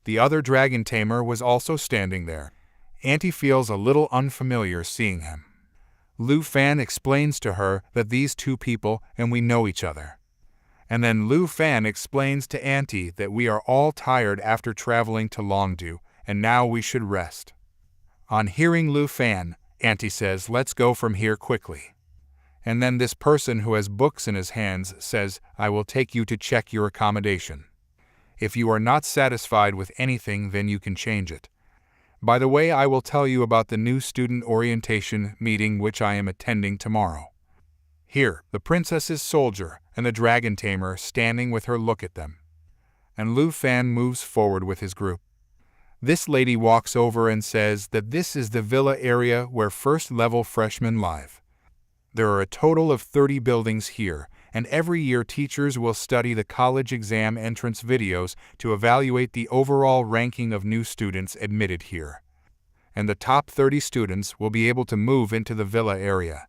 The other dragon tamer was also standing there. Auntie feels a little unfamiliar seeing him. Lu Fan explains to her that these two people and we know each other. And then Lu Fan explains to Auntie that we are all tired after traveling to Longdu, and now we should rest. On hearing Lu Fan, Auntie says, let's go from here quickly. And then this person who has books in his hands says, I will take you to check your accommodation. If you are not satisfied with anything, then you can change it. By the way, I will tell you about the new student orientation meeting which I am attending tomorrow. Here, the princess's soldier and the dragon tamer standing with her look at them. And Lu Fan moves forward with his group. This lady walks over and says that this is the villa area where first-level freshmen live. There are a total of 30 buildings here, and every year teachers will study the college exam entrance videos to evaluate the overall ranking of new students admitted here. And the top 30 students will be able to move into the villa area.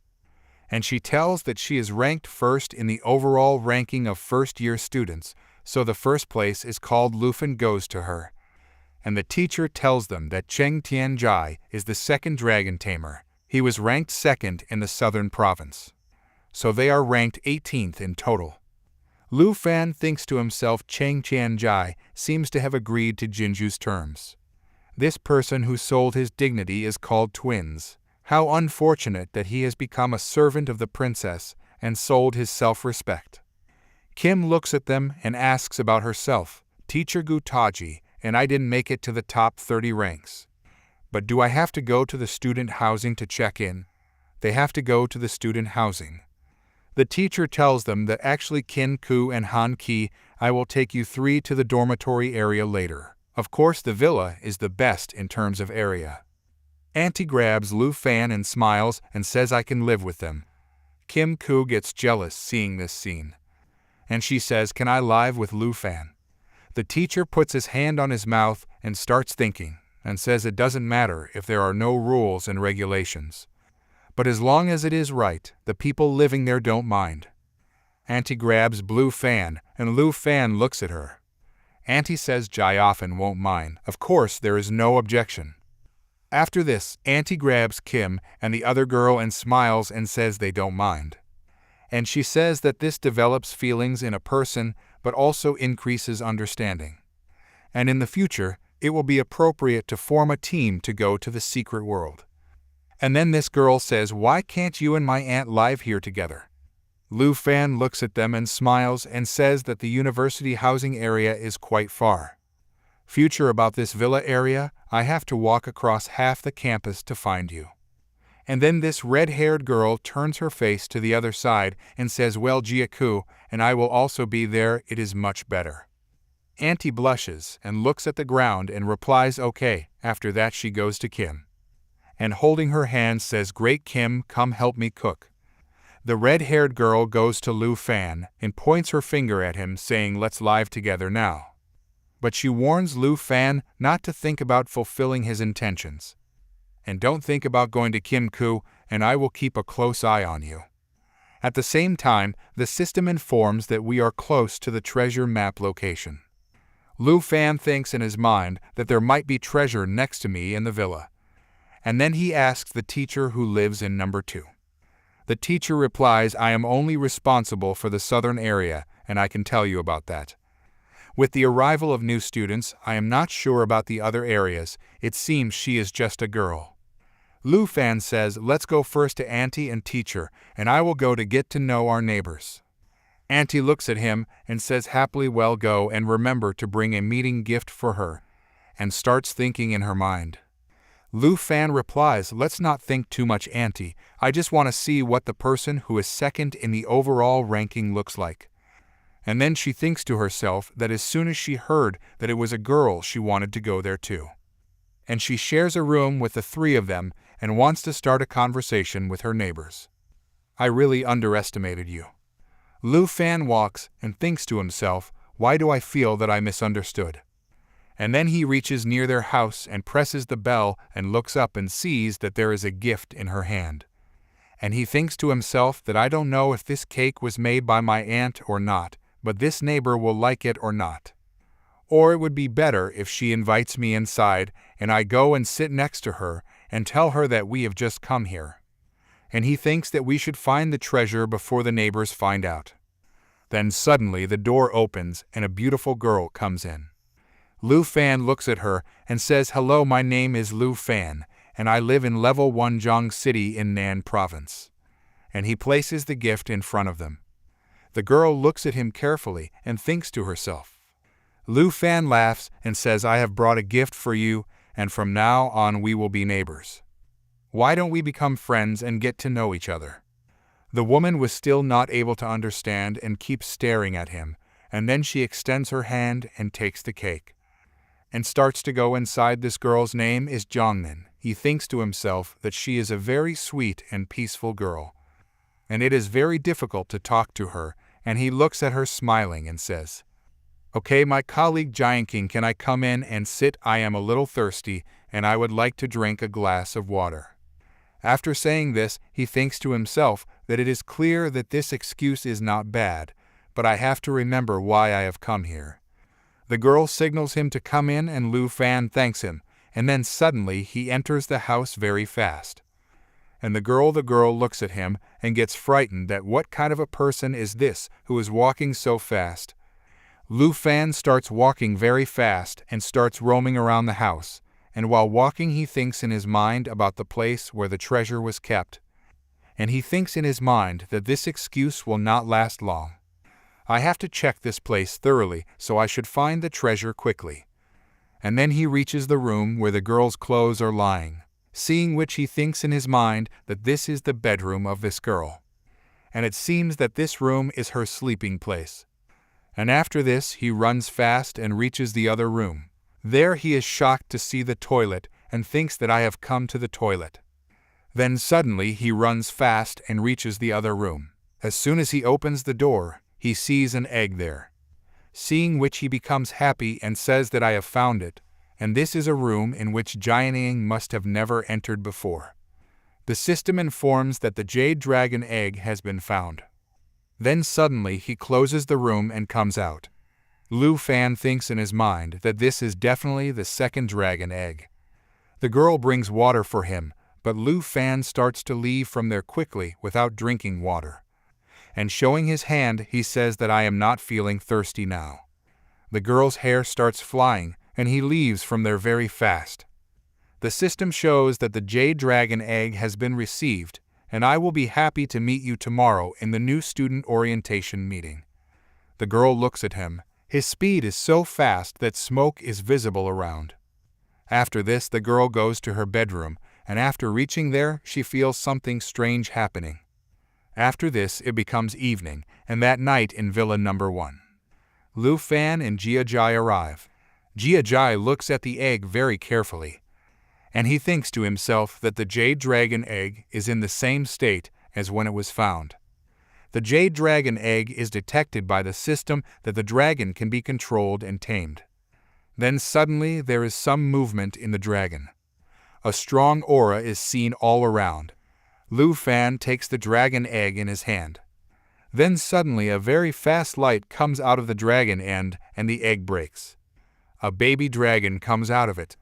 And she tells that she is ranked first in the overall ranking of first-year students, so the first place is called Lufan goes to her. And the teacher tells them that Cheng Tianjai is the second dragon tamer. He was ranked second in the southern province. So they are ranked 18th in total. Lu Fan thinks to himself Cheng Tianjai seems to have agreed to Jinju's terms. This person who sold his dignity is called Twins. How unfortunate that he has become a servant of the princess and sold his self-respect. Kim looks at them and asks about herself, Teacher Gutaji, and I didn't make it to the top 30 ranks. But do I have to go to the student housing to check in? They have to go to the student housing. The teacher tells them that actually Kin Ku and Han Ki, I will take you three to the dormitory area later. Of course the villa is the best in terms of area. Auntie grabs Lu Fan and smiles and says I can live with them. Kim Ku gets jealous seeing this scene. And she says, can I live with Lu Fan? The teacher puts his hand on his mouth and starts thinking, and says it doesn't matter if there are no rules and regulations. But as long as it is right, the people living there don't mind. Auntie grabs Lu Fan, and Lu Fan looks at her. Auntie says Jai often won't mind. Of course, there is no objection. After this, Auntie grabs Kim and the other girl and smiles and says they don't mind. And she says that this develops feelings in a person, but also increases understanding. And in the future, it will be appropriate to form a team to go to the secret world. And then this girl says, why can't you and my aunt live here together? Lu Fan looks at them and smiles and says that the university housing area is quite far. Future about this villa area, I have to walk across half the campus to find you. And then this red-haired girl turns her face to the other side and says, well, Jiaku, and I will also be there, it is much better. Auntie blushes and looks at the ground and replies okay. After that she goes to Kim. And holding her hand says, great Kim, come help me cook. The red-haired girl goes to Lu Fan and points her finger at him saying let's live together now. But she warns Lu Fan not to think about fulfilling his intentions. And don't think about going to Kim Ku, and I will keep a close eye on you. At the same time, the system informs that we are close to the treasure map location. Lu Fan thinks in his mind that there might be treasure next to me in the villa. And then he asks the teacher who lives in number 2. The teacher replies, I am only responsible for the southern area, and I can tell you about that. With the arrival of new students, I am not sure about the other areas. It seems she is just a girl. Lu Fan says, let's go first to Auntie and teacher, and I will go to get to know our neighbors. Auntie looks at him and says happily well go and remember to bring a meeting gift for her, and starts thinking in her mind. Lu Fan replies, let's not think too much Auntie, I just want to see what the person who is second in the overall ranking looks like. And then she thinks to herself that as soon as she heard that it was a girl she wanted to go there too. And she shares a room with the 3 of them and wants to start a conversation with her neighbors. I really underestimated you. Lu Fan walks and thinks to himself, why do I feel that I misunderstood? And then he reaches near their house and presses the bell and looks up and sees that there is a gift in her hand. And he thinks to himself that I don't know if this cake was made by my aunt or not, but this neighbor will like it or not. Or it would be better if she invites me inside and I go and sit next to her and tell her that we have just come here. And he thinks that we should find the treasure before the neighbors find out. Then suddenly the door opens and a beautiful girl comes in. Lu Fan looks at her and says, "Hello, my name is Lu Fan, and I live in level 1 Zhang City in Nan Province." And he places the gift in front of them. The girl looks at him carefully and thinks to herself. Lu Fan laughs and says, "I have brought a gift for you, and from now on we will be neighbors. Why don't we become friends and get to know each other?" The woman was still not able to understand and keeps staring at him, and then she extends her hand and takes the cake and starts to go inside. This girl's name is Jongnan. He thinks to himself that she is a very sweet and peaceful girl, and it is very difficult to talk to her, and he looks at her smiling and says, "Okay, my colleague Giant King, can I come in and sit? I am a little thirsty, and I would like to drink a glass of water." After saying this, he thinks to himself that it is clear that this excuse is not bad, but I have to remember why I have come here. The girl signals him to come in and Lu Fan thanks him, and then suddenly he enters the house very fast. And the girl looks at him and gets frightened that what kind of a person is this who is walking so fast. Lu Fan starts walking very fast and starts roaming around the house, and while walking he thinks in his mind about the place where the treasure was kept. And he thinks in his mind that this excuse will not last long. I have to check this place thoroughly, so I should find the treasure quickly. And then he reaches the room where the girl's clothes are lying, seeing which he thinks in his mind that this is the bedroom of this girl. And it seems that this room is her sleeping place. And after this he runs fast and reaches the other room. There he is shocked to see the toilet and thinks that I have come to the toilet. Then suddenly he runs fast and reaches the other room. As soon as he opens the door, he sees an egg there, seeing which he becomes happy and says that I have found it, and this is a room in which Giant King must have never entered before. The system informs that the Jade Dragon egg has been found. Then suddenly he closes the room and comes out. Lu Fan thinks in his mind that this is definitely the second dragon egg. The girl brings water for him, but Lu Fan starts to leave from there quickly without drinking water. And showing his hand, he says that I am not feeling thirsty now. The girl's hair starts flying, and he leaves from there very fast. The system shows that the Jade Dragon egg has been received, and I will be happy to meet you tomorrow in the new student orientation meeting. The girl looks at him. His speed is so fast that smoke is visible around. After this, the girl goes to her bedroom, and after reaching there, she feels something strange happening. After this, it becomes evening, and that night in Villa Number 1. Lu Fan and Jia Jai arrive. Jia Jai looks at the egg very carefully, and he thinks to himself that the Jade Dragon egg is in the same state as when it was found. The Jade Dragon egg is detected by the system that the dragon can be controlled and tamed. Then suddenly there is some movement in the dragon. A strong aura is seen all around. Lu Fan takes the dragon egg in his hand. Then suddenly a very fast light comes out of the dragon end and the egg breaks. A baby dragon comes out of it.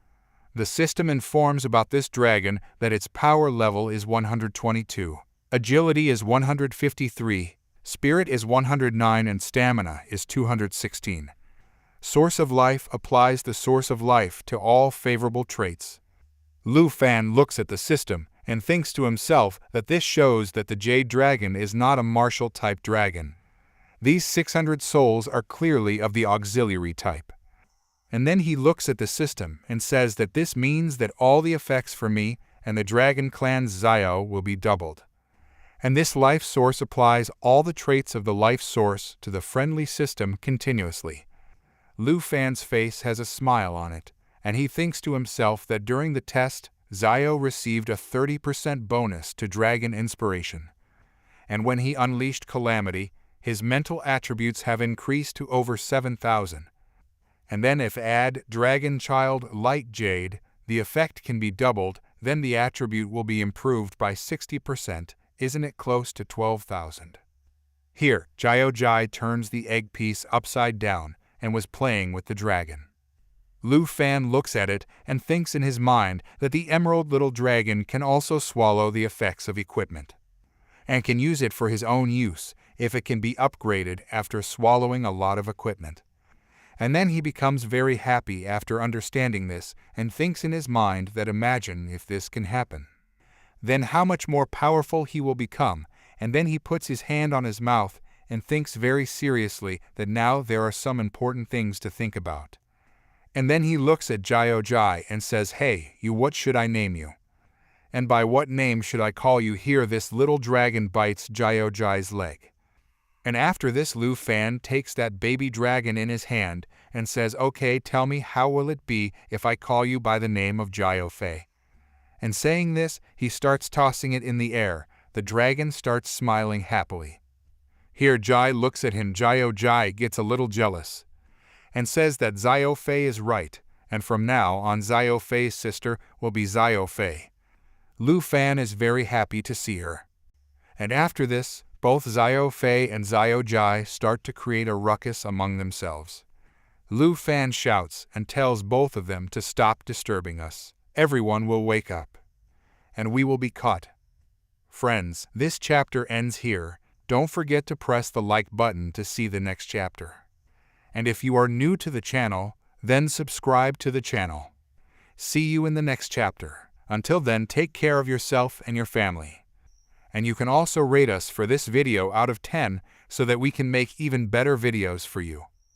The system informs about this dragon that its power level is 122. Agility is 153, Spirit is 109, and Stamina is 216. Source of Life applies the Source of Life to all favorable traits. Lu Fan looks at the system and thinks to himself that this shows that the Jade Dragon is not a martial-type dragon. These 600 souls are clearly of the auxiliary type. And then he looks at the system and says that this means that all the effects for me and the Dragon Clan's Xiao will be doubled. And this life source applies all the traits of the life source to the friendly system continuously. Lu Fan's face has a smile on it, and he thinks to himself that during the test, Xiao received a 30% bonus to Dragon Inspiration. And when he unleashed Calamity, his mental attributes have increased to over 7,000. And then if add Dragon Child Light Jade, the effect can be doubled, then the attribute will be improved by 60%. Isn't it close to 12,000? Here, Jiao Jai turns the egg piece upside down, and was playing with the dragon. Lu Fan looks at it and thinks in his mind that the emerald little dragon can also swallow the effects of equipment, and can use it for his own use if it can be upgraded after swallowing a lot of equipment. And then he becomes very happy after understanding this and thinks in his mind that imagine if this can happen. Then how much more powerful he will become, and then he puts his hand on his mouth and thinks very seriously that now there are some important things to think about. And then he looks at Jiao Jai and says, "Hey, you, what should I name you? And by what name should I call you?" Here this little dragon bites Jiao Jai's leg. And after this Lu Fan takes that baby dragon in his hand and says, "Okay, tell me, how will it be if I call you by the name of Jiao Fei?" And saying this, he starts tossing it in the air. The dragon starts smiling happily. Here Jai looks at him. Jiao Jai gets a little jealous and says that Xiao Fei is right, and from now on Xiao Fei's sister will be Xiao Fei. Lu Fan is very happy to see her. And after this, both Xiao Fei and Xiao Jai start to create a ruckus among themselves. Lu Fan shouts and tells both of them to stop disturbing us. Everyone will wake up, and we will be caught. Friends, this chapter ends here. Don't forget to press the like button to see the next chapter. And if you are new to the channel, then subscribe to the channel. See you in the next chapter. Until then, take care of yourself and your family. And you can also rate us for this video out of 10 so that we can make even better videos for you.